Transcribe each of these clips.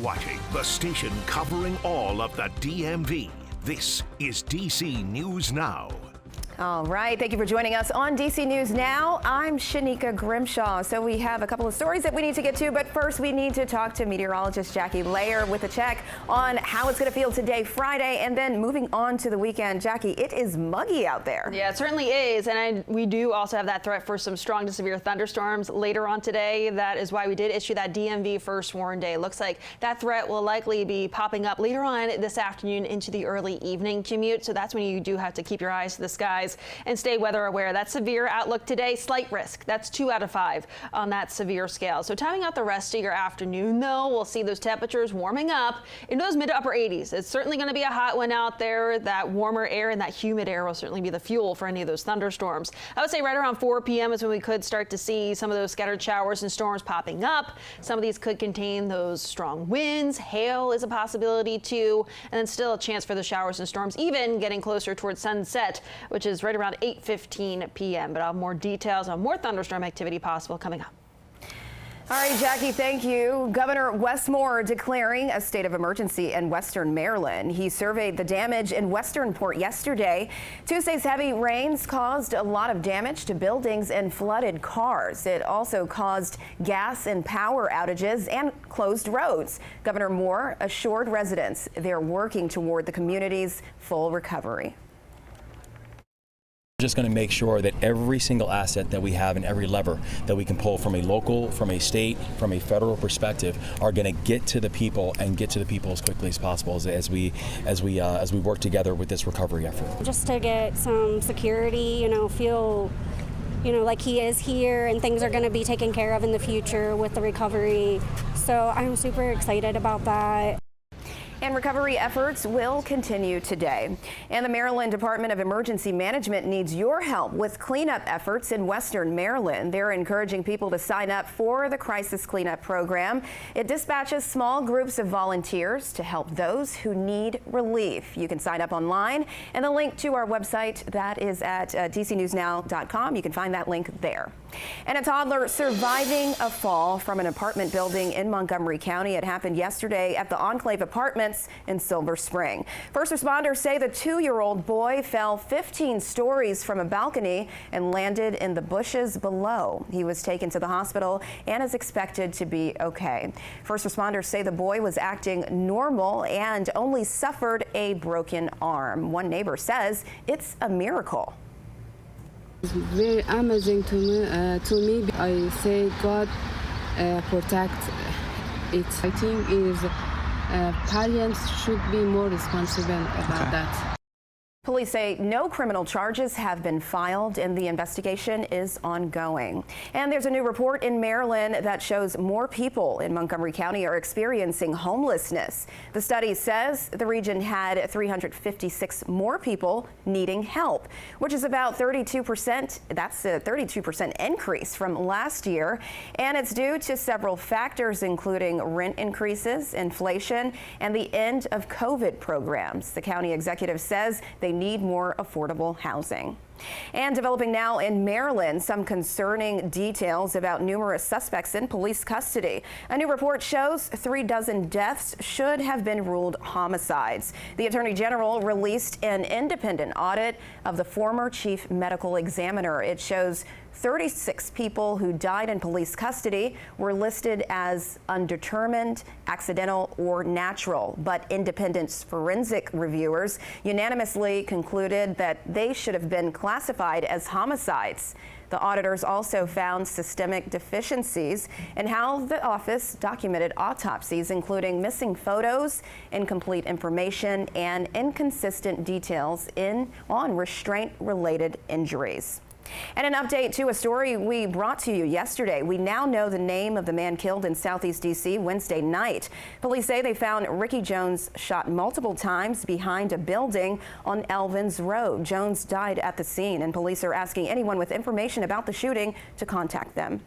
watching the station covering all of the DMV. This is DC News Now. All right, thank you for joining us on DC News Now. I'm Shanika Grimshaw. So we have a couple of stories that we need to get to, but first we need to talk to meteorologist Jackie Layer with a check on how it's going to feel today, Friday, and then moving on to the weekend. Jackie, it is muggy out there. Yeah, it certainly is, and we do also have that threat for some strong to severe thunderstorms later on today. That is why we did issue that DMV first warn day. Looks like that threat will likely be popping up later on this afternoon into the early evening commute, so that's when you do have to keep your eyes to the skies and stay weather aware. That severe outlook today, slight risk. That's 2 out of 5 on that severe scale. So timing out the rest of your afternoon, though, we'll see those temperatures warming up into those mid to upper 80s. It's certainly going to be a hot one out there. That warmer air and that humid air will certainly be the fuel for any of those thunderstorms. I would say right around 4 p.m. is when we could start to see some of those scattered showers and storms popping up. Some of these could contain those strong winds. Hail is a possibility too, and then still a chance for the showers and storms, even getting closer towards sunset, which is right around 8:15 p.m. But I'll have more details on more thunderstorm activity possible coming up. All right, Jackie, thank you. Governor Wes Moore declaring a state of emergency in western Maryland. He surveyed the damage in Westernport yesterday. Tuesday's heavy rains caused a lot of damage to buildings and flooded cars. It also caused gas and power outages and closed roads. Governor Moore assured residents they're working toward the community's full recovery. Just going to make sure that every single asset that we have and every lever that we can pull from a local, from a state, from a federal perspective are going to get to the people and get to the people as quickly as possible as we work together with this recovery effort. Just to get some security, feel like he is here and things are going to be taken care of in the future with the recovery. So I'm super excited about that. And recovery efforts will continue today. And the Maryland Department of Emergency Management needs your help with cleanup efforts in western Maryland. They're encouraging people to sign up for the Crisis Cleanup Program. It dispatches small groups of volunteers to help those who need relief. You can sign up online, and the link to our website, that is at dcnewsnow.com. You can find that link there. And a toddler surviving a fall from an apartment building in Montgomery County. It happened yesterday at the Enclave Apartments in Silver Spring. First responders say the 2-year-old boy fell 15 stories from a balcony and landed in the bushes below. He was taken to the hospital and is expected to be okay. First responders say the boy was acting normal and only suffered a broken arm. One neighbor says it's a miracle. It's very amazing to me. I say God protect it. I think parents should be more responsible about that. Police say no criminal charges have been filed and the investigation is ongoing. And there's a new report in Maryland that shows more people in Montgomery County are experiencing homelessness. The study says the region had 356 more people needing help, which is about 32%. That's a 32% increase from last year. And it's due to several factors, including rent increases, inflation, and the end of COVID programs. The county executive says they need more affordable housing. And developing now in Maryland, some concerning details about numerous suspects in police custody. A new report shows 36 deaths should have been ruled homicides. The Attorney General released an independent audit of the former chief medical examiner. It shows 36 people who died in police custody were listed as undetermined, accidental, or natural, but independent forensic reviewers unanimously concluded that they should have been classified as homicides. The auditors also found systemic deficiencies in how the office documented autopsies, including missing photos, incomplete information, and inconsistent details on restraint-related injuries. And an update to a story we brought to you yesterday. We now know the name of the man killed in Southeast D.C. Wednesday night. Police say they found Ricky Jones shot multiple times behind a building on Elvins Road. Jones died at the scene, and police are asking anyone with information about the shooting to contact them.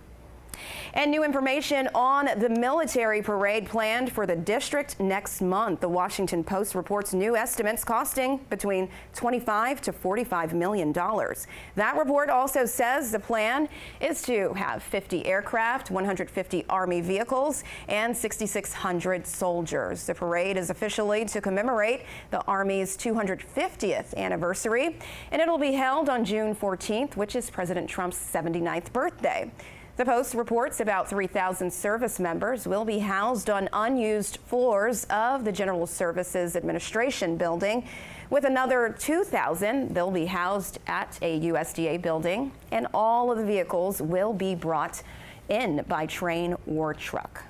And new information on the military parade planned for the district next month. The Washington Post reports new estimates costing between $25 to $45 million. That report also says the plan is to have 50 aircraft, 150 Army vehicles, and 6,600 soldiers. The parade is officially to commemorate the Army's 250th anniversary, and it'll be held on June 14th, which is President Trump's 79th birthday. The Post reports about 3,000 service members will be housed on unused floors of the General Services Administration building. With another 2,000, they'll be housed at a USDA building, and all of the vehicles will be brought in by train or truck.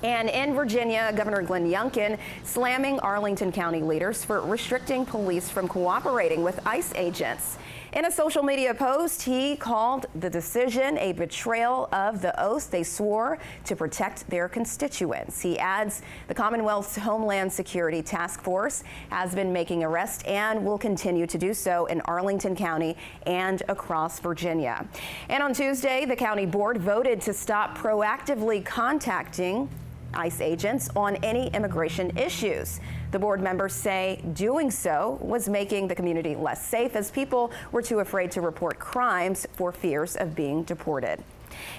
And in Virginia, Governor Glenn Youngkin slamming Arlington County leaders for restricting police from cooperating with ICE agents. In a social media post, he called the decision a betrayal of the oath they swore to protect their constituents. He adds the Commonwealth's Homeland Security Task Force has been making arrests and will continue to do so in Arlington County and across Virginia. And on Tuesday, the county board voted to stop proactively contacting ICE agents on any immigration issues. The board members say doing so was making the community less safe as people were too afraid to report crimes for fears of being deported.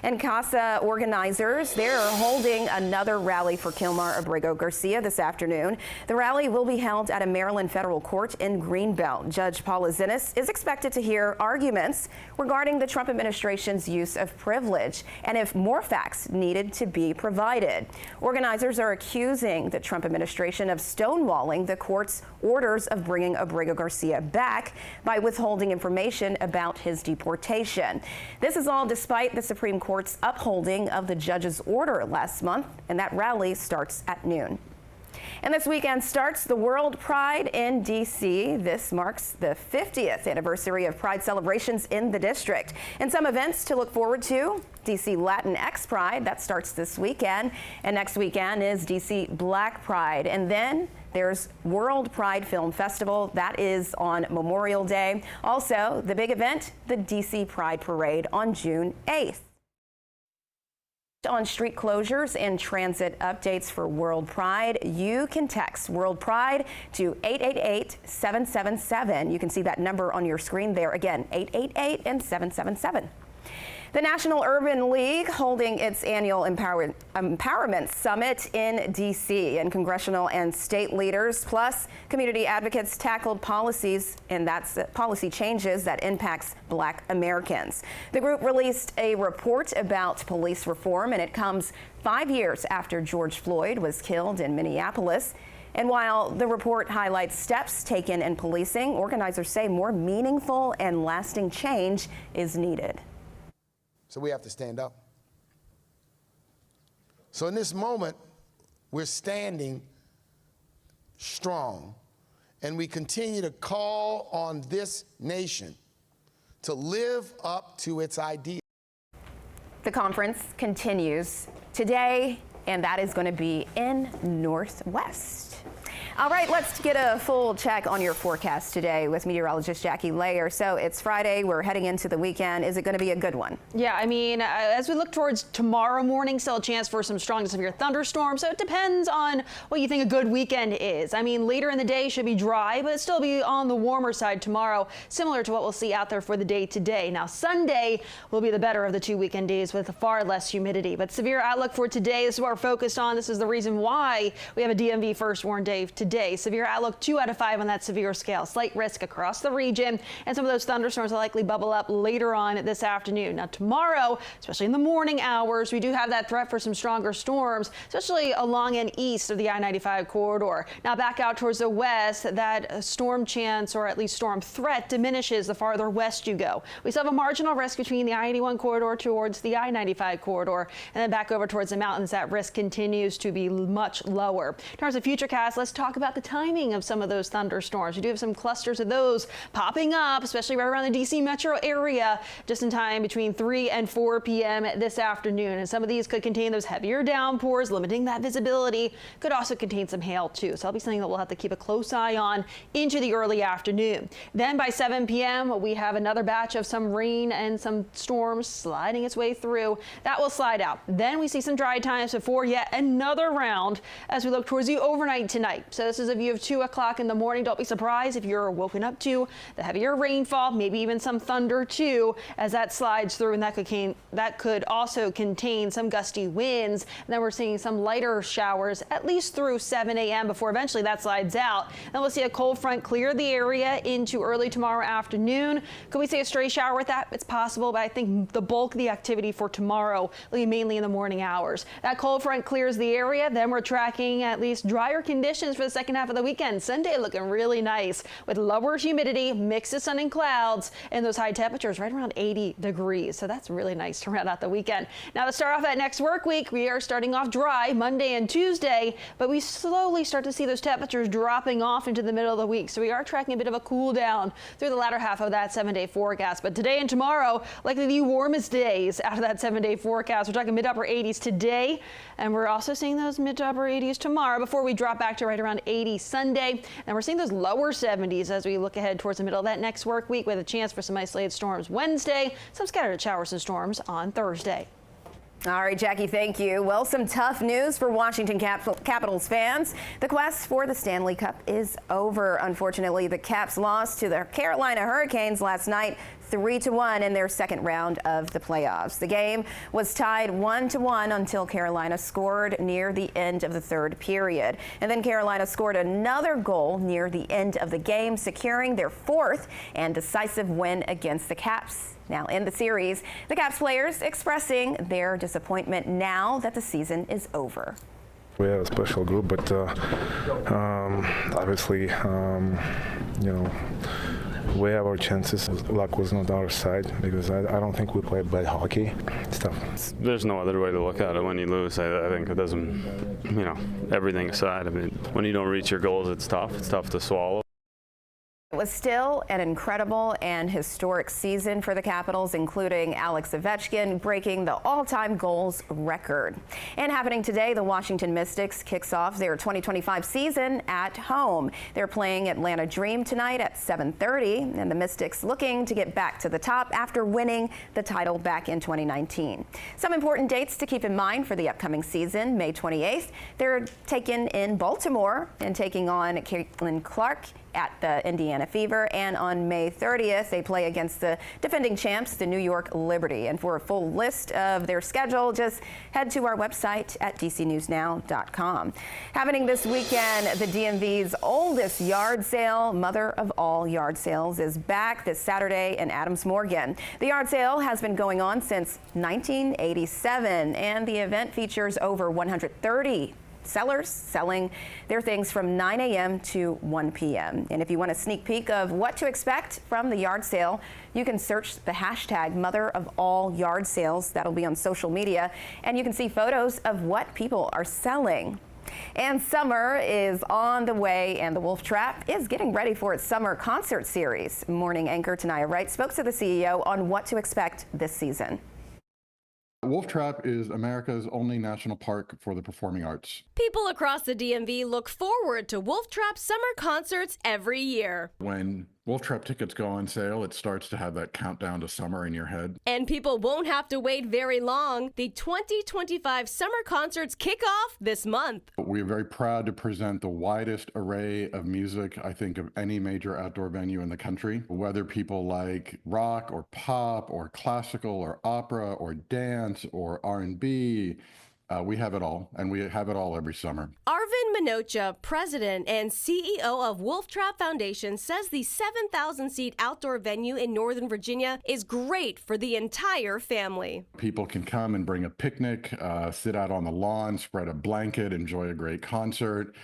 And CASA organizers, they're holding another rally for Kilmar Abrego Garcia this afternoon. The rally will be held at a Maryland federal court in Greenbelt. Judge Paula Zinnes is expected to hear arguments regarding the Trump administration's use of privilege and if more facts needed to be provided. Organizers are accusing the Trump administration of stonewalling the court's orders of bringing Abrego Garcia back by withholding information about his deportation. This is all despite the Supreme Court's upholding of the judge's order last month, and that rally starts at noon. And this weekend starts the World Pride in D.C. This marks the 50th anniversary of Pride celebrations in the district. And some events to look forward to: D.C. Latinx Pride, that starts this weekend. And next weekend is D.C. Black Pride. And then there's World Pride Film Festival. That is on Memorial Day. Also, the big event, the D.C. Pride Parade on June 8th. On street closures and transit updates for World Pride, you can text World Pride to 888-777. You can see that number on your screen there. Again, 888 and 777. The National Urban League holding its annual Empowerment Summit in D.C. and congressional and state leaders plus community advocates tackled policies, and that's policy changes that impacts Black Americans. The group released a report about police reform, and it comes 5 years after George Floyd was killed in Minneapolis. And while the report highlights steps taken in policing, organizers say more meaningful and lasting change is needed. So we have to stand up. So in this moment, we're standing strong, and we continue to call on this nation to live up to its ideals. The conference continues today, and that is going to be in Northwest. All right, let's get a full check on your forecast today with meteorologist Jackie Layer. So it's Friday. We're heading into the weekend. Is it going to be a good one? Yeah, I mean, as we look towards tomorrow morning, still a chance for some strong to severe thunderstorms. So it depends on what you think a good weekend is. I mean, later in the day should be dry, but still be on the warmer side tomorrow, similar to what we'll see out there for the day today. Now, Sunday will be the better of the 2 weekend days with far less humidity. But severe outlook for today, this is what we're focused on. This is the reason why we have a DMV first warn day today. Severe outlook 2 out of 5 on that severe scale. Slight risk across the region, and some of those thunderstorms will likely bubble up later on this afternoon. Now tomorrow, especially in the morning hours, we do have that threat for some stronger storms, especially along and east of the I-95 corridor. Now back out towards the west, that storm chance, or at least storm threat, diminishes the farther west you go. We still have a marginal risk between the I-81 corridor towards the I-95 corridor, and then back over towards the mountains, that risk continues to be much lower. In terms of futurecast, let's talk talk about the timing of some of those thunderstorms. We do have some clusters of those popping up, especially right around the DC metro area, just in time between 3 and 4 p.m. this afternoon. And some of these could contain those heavier downpours, limiting that visibility. Could also contain some hail too. So that'll be something that we'll have to keep a close eye on into the early afternoon. Then by 7 p.m. we have another batch of some rain and some storms sliding its way through. That will slide out. Then we see some dry times before yet another round as we look towards the overnight tonight. So this is a view of 2 o'clock in the morning. Don't be surprised if you're woken up to the heavier rainfall, maybe even some thunder too, as that slides through, and that could also contain some gusty winds. And then we're seeing some lighter showers at least through 7 a.m. before eventually that slides out. Then we'll see a cold front clear the area into early tomorrow afternoon. Could we see a stray shower with that? It's possible, but I think the bulk of the activity for tomorrow will be mainly in the morning hours. That cold front clears the area. Then we're tracking at least drier conditions for the second half of the weekend. Sunday looking really nice with lower humidity, mix of sun and clouds, and those high temperatures right around 80 degrees. So that's really nice to round out the weekend. Now to start off that next work week, we are starting off dry Monday and Tuesday, but we slowly start to see those temperatures dropping off into the middle of the week. So we are tracking a bit of a cool down through the latter half of that 7-day forecast. But today and tomorrow, likely the warmest days out of that 7-day forecast. We're talking mid-upper 80s today, and we're also seeing those mid to upper 80s tomorrow before we drop back to right around 80 Sunday. And we're seeing those lower 70s as we look ahead towards the middle of that next work week with a chance for some isolated storms Wednesday, some scattered showers and storms on Thursday. All right, Jackie, thank you. Well, some tough news for Washington Capitals fans. The quest for the Stanley Cup is over. Unfortunately, the Caps lost to the Carolina Hurricanes last night 3-1 in their second round of the playoffs. The game was tied 1-1 until Carolina scored near the end of the third period. And then Carolina scored another goal near the end of the game, securing their fourth and decisive win against the Caps. Now in the series, the Caps players expressing their disappointment now that the season is over. We have a special group, but obviously, we have our chances. Luck was not our side because I don't think we played bad hockey. It's tough. There's no other way to look at it when you lose. I think it doesn't, everything aside. I mean, when you don't reach your goals, it's tough. It's tough to swallow. It was still an incredible and historic season for the Capitals, including Alex Ovechkin breaking the all-time goals record. And happening today, the Washington Mystics kicks off their 2025 season at home. They're playing Atlanta Dream tonight at 7:30, and the Mystics looking to get back to the top after winning the title back in 2019. Some important dates to keep in mind for the upcoming season. May 28th, they're taken in Baltimore and taking on Caitlin Clark at the Indiana Fever, and on May 30th they play against the defending champs, the New York Liberty. And for a full list of their schedule, just head to our website at dcnewsnow.com. Happening this weekend, the DMV's oldest yard sale, mother of all yard sales, is back this Saturday in Adams Morgan. The yard sale has been going on since 1987, and the event features over 130 sellers selling their things from 9 a.m. to 1 p.m. And if you want a sneak peek of what to expect from the yard sale, you can search the hashtag Mother of All Yard Sales. That'll be on social media, and you can see photos of what people are selling. And summer is on the way, and the Wolf Trap is getting ready for its summer concert series. Morning anchor Tanaya Wright spoke to the CEO on what to expect this season. Wolf Trap is America's only national park for the performing arts. People across the DMV look forward to Wolf Trap summer concerts every year. When Wolf Trap tickets go on sale, it starts to have that countdown to summer in your head. And people won't have to wait very long. The 2025 summer concerts kick off this month. We are very proud to present the widest array of music, I think, of any major outdoor venue in the country. Whether people like rock or pop or classical or opera or dance or R&B, we have it all, and we have it all every summer. Arvin Minocha, president and CEO of Wolf Trap Foundation, says the 7,000-seat outdoor venue in Northern Virginia is great for the entire family. People can come and bring a picnic, sit out on the lawn, spread a blanket, enjoy a great concert.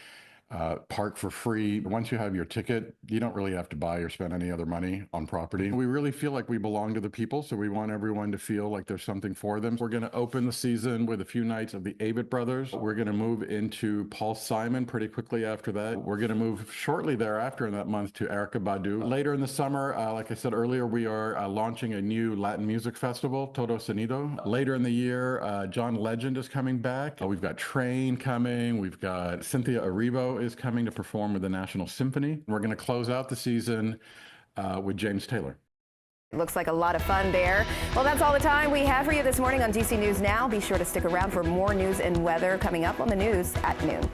park for free. Once you have your ticket, you don't really have to buy or spend any other money on property. We really feel like we belong to the people, so we want everyone to feel like there's something for them. We're going to open the season with a few nights of the Avett Brothers. We're going to move into Paul Simon pretty quickly after that. We're going to move shortly thereafter in that month to Erykah Badu. Later in the summer, like I said earlier, we are launching a new Latin music festival, Todo Sonido. Later in the year, John Legend is coming back. We've got Train coming. We've got Cynthia Erivo is coming to perform with the National Symphony. We're going to close out the season with James Taylor. Looks like a lot of fun there. Well, that's all the time we have for you this morning on DC News Now. Be sure to stick around for more news and weather coming up on the news at noon.